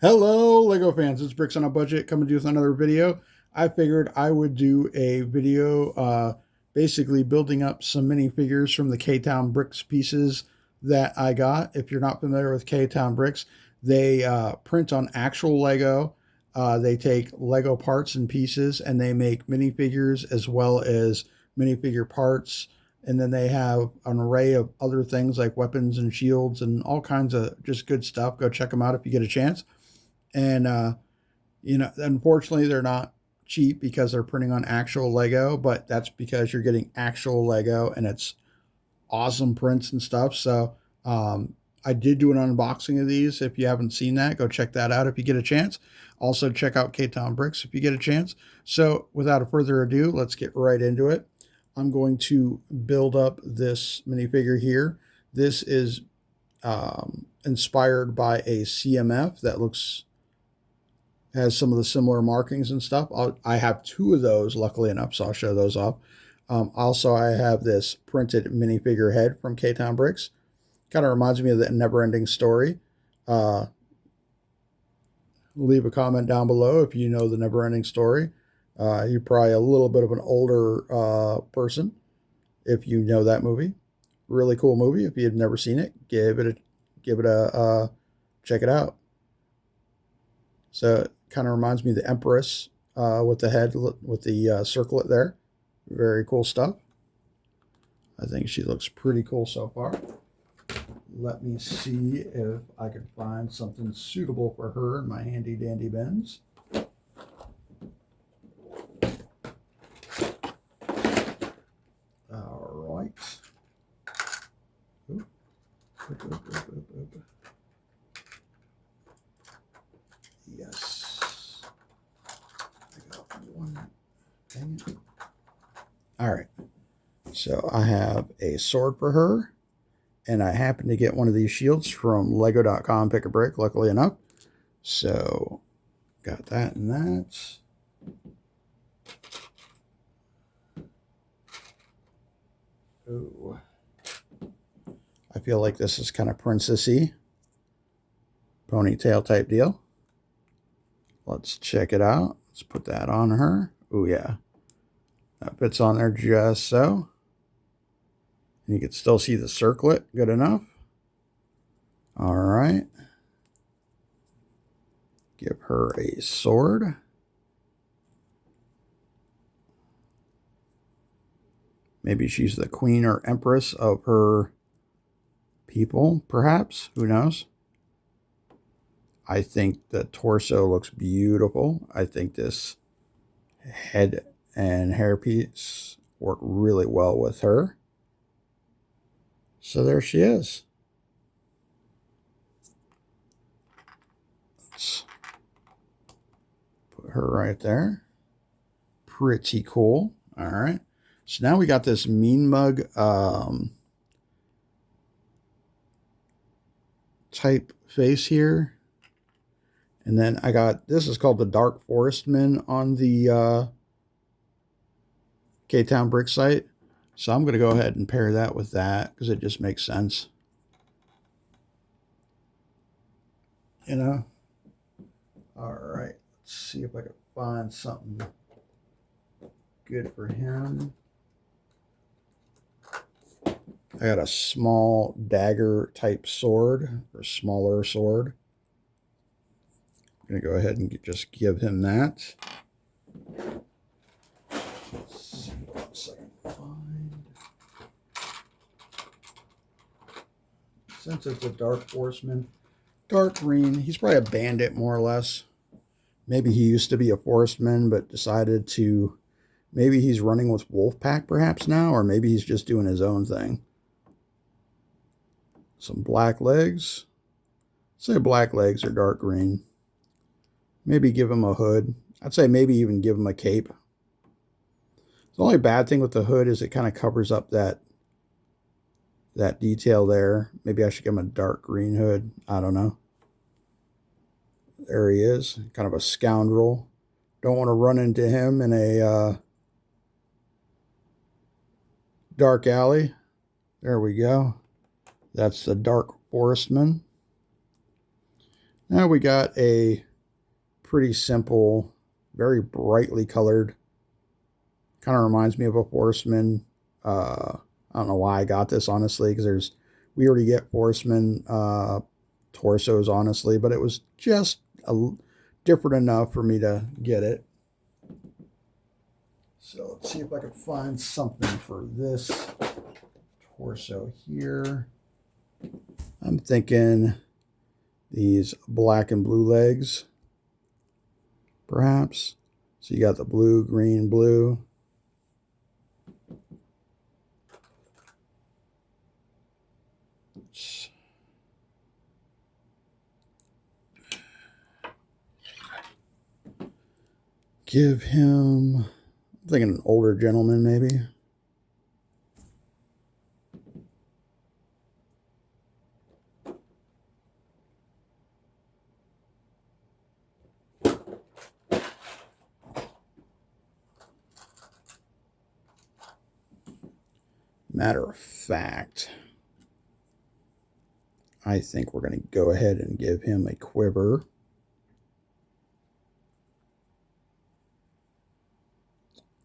Hello, Lego fans. It's Bricks on a Budget coming to you with another video. I figured I would do a video basically building up some minifigures from the Ktown Bricks pieces that I got. If you're not familiar with Ktown Bricks, they print on actual Lego. They take Lego parts and pieces and they make minifigures as well as minifigure parts. And then they have an array of other things like weapons and shields and all kinds of just good stuff. Go check them out if you get a chance. And unfortunately, they're not cheap because they're printing on actual Lego, but that's because you're getting actual Lego and it's awesome prints and stuff. So I did do an unboxing of these. If you haven't seen that, go check that out if you get a chance. Also, check out Ktown Bricks if you get a chance. So without further ado, let's get right into it. I'm going to build up this minifigure here. This is inspired by a CMF that has some of the similar markings and stuff. I have two of those, luckily enough, so I'll show those off. Also, I have this printed minifigure head from Ktown Bricks. Kind of reminds me of the Never-Ending Story. Leave a comment down below if you know the Never-Ending Story. You're probably a little bit of an older person if you know that movie. Really cool movie. If you've never seen it, give it a check it out. So it kind of reminds me of the Empress with the head, with the circlet there. Very cool stuff. I think she looks pretty cool so far. Let me see if I can find something suitable for her in my handy dandy bins. All right. Oop. Oop. Yes. I got one. Dang it. All right. So I have a sword for her, and I happen to get one of these shields from lego.com pick a brick, luckily enough. So got that and that. Ooh. I feel like this is kind of princessy, ponytail type deal. Let's check it out. Let's put that on her. Oh yeah, that fits on there just so. And you can still see the circlet. Good enough. All right. Give her a sword. Maybe she's the queen or empress of her people, perhaps. Who knows? I think the torso looks beautiful. I think this head and hairpiece work really well with her. So there she is. Let's put her right there. Pretty cool. All right. So now we got this mean mug type face here. And then I got, this is called the Dark Forestman on the Ktown Brick site. So I'm going to go ahead and pair that with that because it just makes sense. You know? All right. Let's see if I can find something good for him. I got a small dagger type sword, or smaller sword. I'm going to go ahead and just give him that. Let's see what else I can find. Since it's a Dark Forestman, dark green, he's probably a bandit more or less. Maybe he used to be a forestman but decided to, maybe he's running with Wolfpack perhaps now, or maybe he's just doing his own thing. Some black legs. Say black legs or dark green. Maybe give him a hood. I'd say maybe even give him a cape. The only bad thing with the hood is it kind of covers up that detail there. Maybe I should give him a dark green hood. I don't know. There he is. Kind of a scoundrel. Don't want to run into him in a dark alley. There we go. That's the Dark Forestman. Now we got a pretty simple, very brightly colored, kind of reminds me of a Horseman. I don't know why I got this, honestly, because we already get Horseman torsos, honestly, but it was just different enough for me to get it. So let's see if I can find something for this torso here. I'm thinking these black and blue legs, perhaps. So you got the blue, green, blue. Let's give him, I'm thinking an older gentleman, maybe. Matter of fact, I think we're going to go ahead and give him a quiver.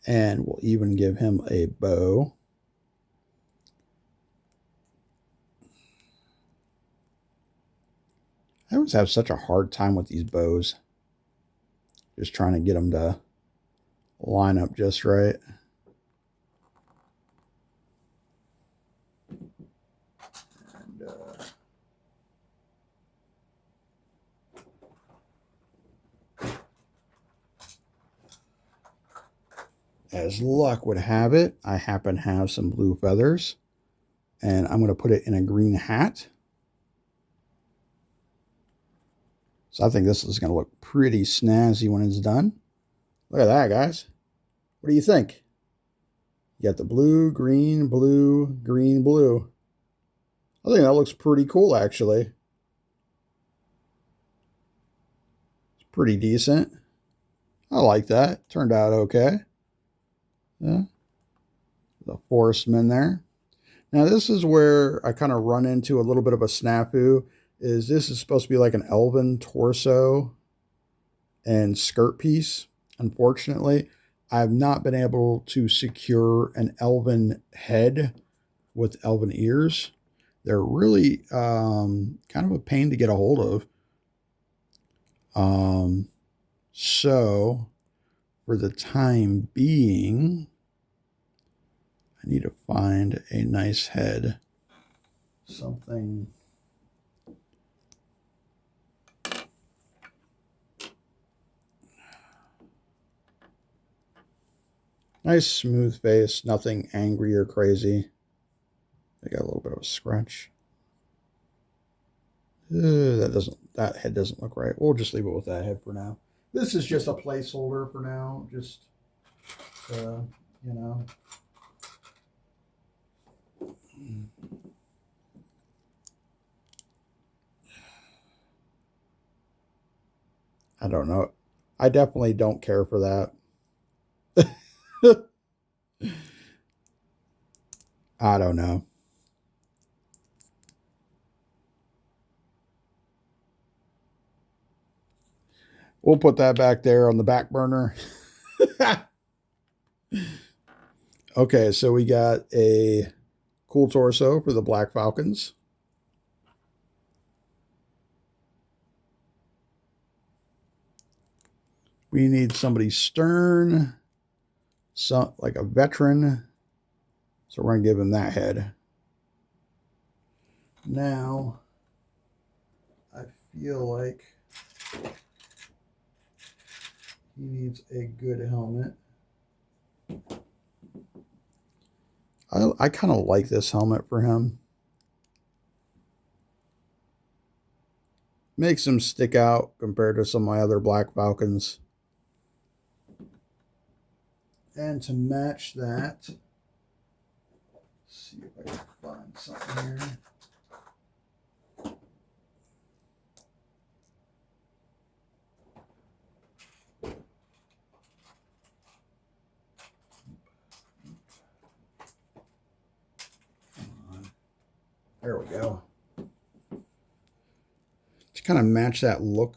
And we'll even give him a bow. I always have such a hard time with these bows. Just trying to get them to line up just right. And, as luck would have it, I happen to have some blue feathers. And I'm going to put it in a green hat. So I think this is going to look pretty snazzy when it's done. Look at that, guys. What do you think? You got the blue, green, blue, green, blue. I think that looks pretty cool, actually. It's pretty decent. I like that. Turned out okay. Yeah. The Horseman there. Now, this is where I kind of run into a little bit of a snafu. This is supposed to be like an elven torso and skirt piece. Unfortunately, I've not been able to secure an elven head with elven ears. They're really kind of a pain to get a hold of. So for the time being, I need to find a nice head. Something nice smooth face, nothing angry or crazy. I got a little bit of a scratch. That head doesn't look right. We'll just leave it with that head for now. This is just a placeholder for now. Just, you know. I don't know. I definitely don't care for that. I don't know. We'll put that back there on the back burner. Okay, so we got a cool torso for the Black Falcons. We need somebody stern, like a veteran. So we're going to give him that head. Now, I feel like he needs a good helmet. I kind of like this helmet for him. Makes him stick out compared to some of my other Black Falcons. And to match that, let's see if I can find something here. There we go. To kind of match that look.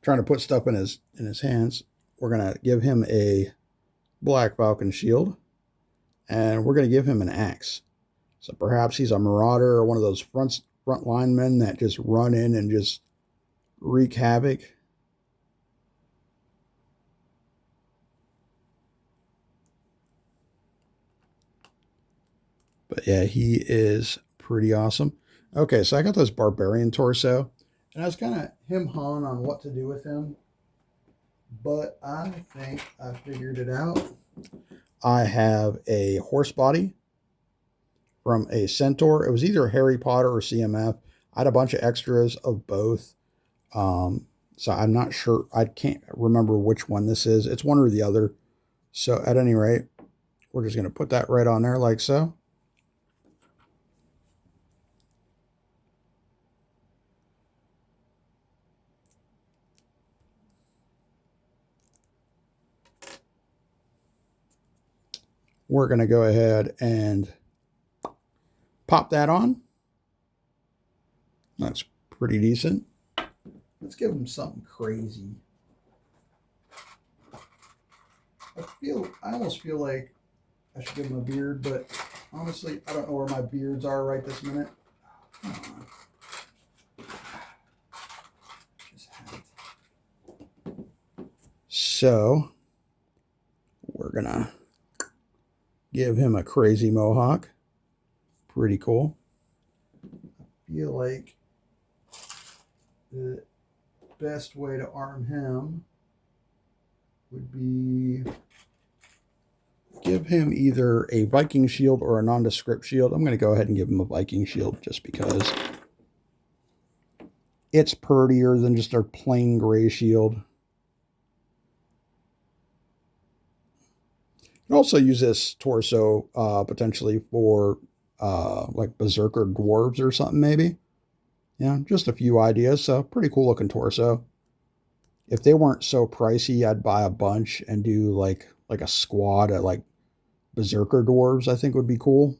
Trying to put stuff in his hands. We're gonna give him a Black Falcon shield, and we're gonna give him an axe. So perhaps he's a marauder or one of those front linemen that just run in and just wreak havoc. But yeah, he is pretty awesome. Okay, so I got this barbarian torso, and I was kind of him-hawing on what to do with him, but I think I figured it out. I have a horse body from a centaur. It was either Harry Potter or CMF. I had a bunch of extras of both. So I'm not sure. I can't remember which one this is. It's one or the other. So at any rate, we're just going to put that right on there like so. We're going to go ahead and pop that on. That's pretty decent. Let's give him something crazy. I almost feel like I should give him a beard, but honestly, I don't know where my beards are right this minute. Come on. Just have it. So we're gonna give him a crazy mohawk. Pretty cool. I feel like the best way to arm him would be give him either a Viking shield or a nondescript shield. I'm going to go ahead and give him a Viking shield just because it's prettier than just our plain gray shield. You can also use this torso potentially for like berserker dwarves or something maybe. Yeah, just a few ideas. So pretty cool looking torso. If they weren't so pricey, I'd buy a bunch and do like a squad at like berserker dwarves. I think would be cool.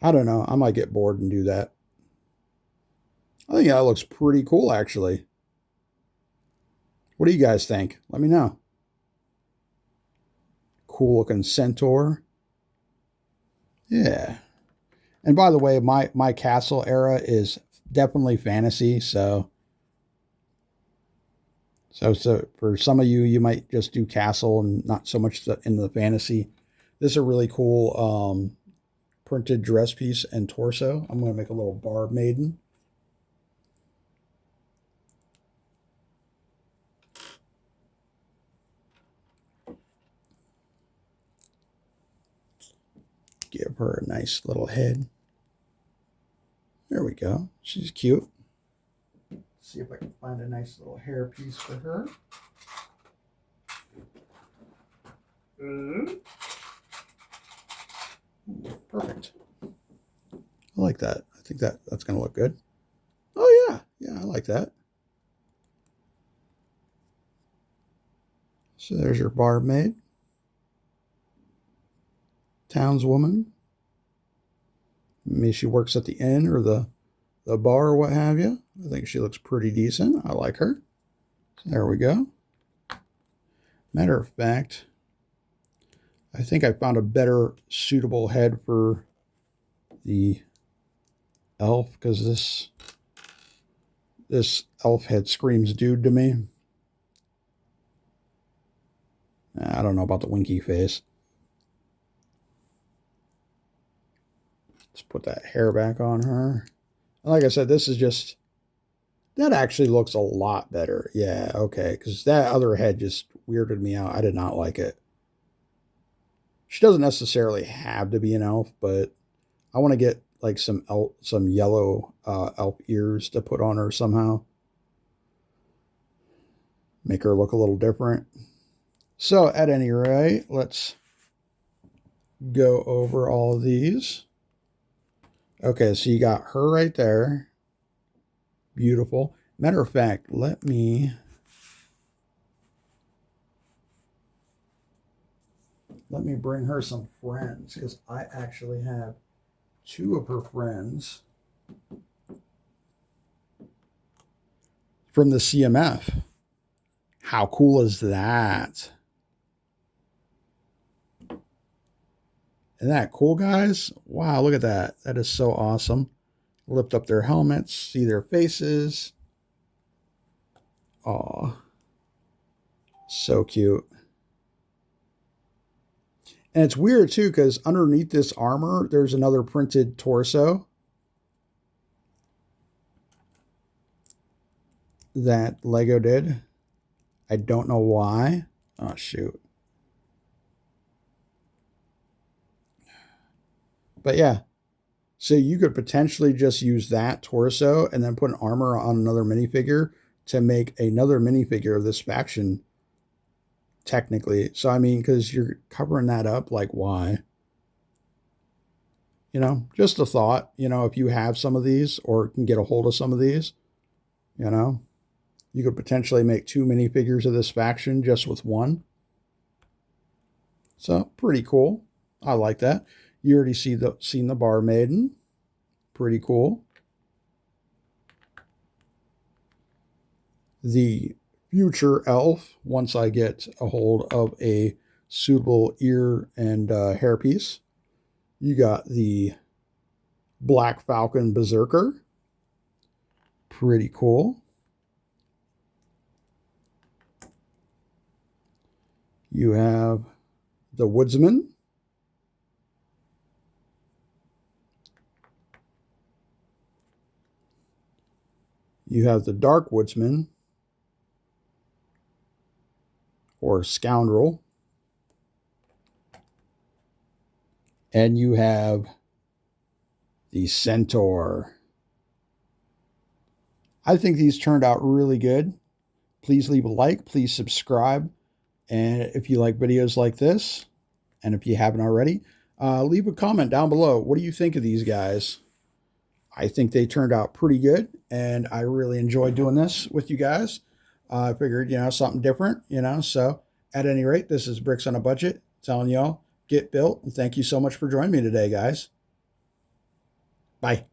I don't know. I might get bored and do that. I think that looks pretty cool, actually. What do you guys think? Let me know. Cool looking centaur. Yeah. And by the way, my castle era is definitely fantasy, so for some of you, you might just do castle and not so much in the fantasy. This is a really cool printed dress piece and torso. I'm going to make a little barb maiden. Give her a nice little head. There we go. She's cute. See if I can find a nice little hair piece for her. Ooh, perfect. I like that. I think that's going to look good. Oh, yeah. Yeah, I like that. So there's your barmaid. Townswoman. Maybe she works at the inn or the bar or what have you. I think she looks pretty decent. I like her. So there we go. Matter of fact, I think I found a better suitable head for the elf because this elf head screams dude to me. I don't know about the winky face. Let's put that hair back on her. Like I said, this is just, that actually looks a lot better. Yeah, okay, because that other head just weirded me out. I did not like it. She doesn't necessarily have to be an elf, but I want to get like some yellow elf ears to put on her somehow. Make her look a little different. So at any rate, let's go over all of these. Okay, so you got her right there. Beautiful. Matter of fact, let me Let me bring her some friends because I actually have two of her friends from the CMF. How cool is that? Isn't that cool, guys? Wow, look at that. That is so awesome. Lift up their helmets, see their faces. Aw, so cute. And it's weird too, because underneath this armor, there's another printed torso that Lego did. I don't know why. Oh, shoot. But yeah, so you could potentially just use that torso and then put an armor on another minifigure to make another minifigure of this faction, technically. So, I mean, because you're covering that up, like, why? You know, just a thought, you know, if you have some of these or can get a hold of some of these, you know, you could potentially make two minifigures of this faction just with one. So, pretty cool. I like that. You already seen the Bar Maiden. Pretty cool. The future elf, once I get a hold of a suitable ear and hairpiece. You got the Black Falcon Berserker. Pretty cool. You have the Woodsman. You have the Dark Woodsman, or Scoundrel. And you have the Centaur. I think these turned out really good. Please leave a like, please subscribe. And if you like videos like this, and if you haven't already, leave a comment down below. What do you think of these guys? I think they turned out pretty good, and I really enjoyed doing this with you guys. I figured, you know, something different, you know. So at any rate, this is Bricks on a Budget telling y'all, get built. And thank you so much for joining me today, guys. Bye.